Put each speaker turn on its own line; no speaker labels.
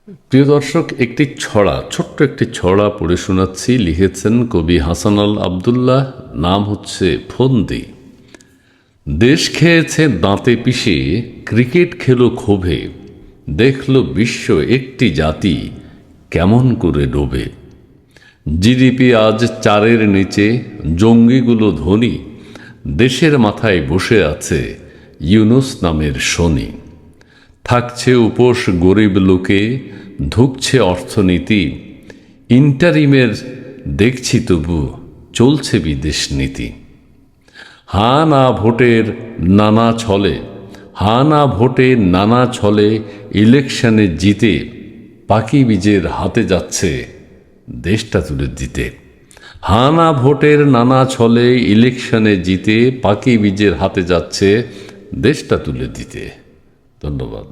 প্রিয় দর্শক, একটি ছড়া, ছোট্ট একটি ছড়া পড়ে শোনাচ্ছি। লিখেছেন কবি হাসান আল আবদুল্লাহ। নাম হচ্ছে ফন্দি। দেশ খেয়েছে দাঁতে পিষে, ক্রিকেট খেলো ক্ষোভে, দেখল বিশ্ব একটি জাতি কেমন করে ডোবে। জিডিপি আজ 4-এর নিচে, জঙ্গিগুলো ধনী, দেশের মাথায় বসে আছে ইউনুস নামের শনি। থাকছে উপোস গরিব লোকে, ধুকছে অর্থনীতি, ইন্টারিমের দেখছি তবু চলছে বিদেশ নীতি। হা না ভোটের নানা ছলে, হা না ভোটে নানা ছলে, ইলেকশনে জিতে পাকি বীজের হাতে যাচ্ছে দেশটা তুলে দিতে। হা না ভোটের নানা ছলে, ইলেকশনে জিতে পাকি বীজের হাতে যাচ্ছে দেশটা তুলে দিতে। ধন্যবাদ।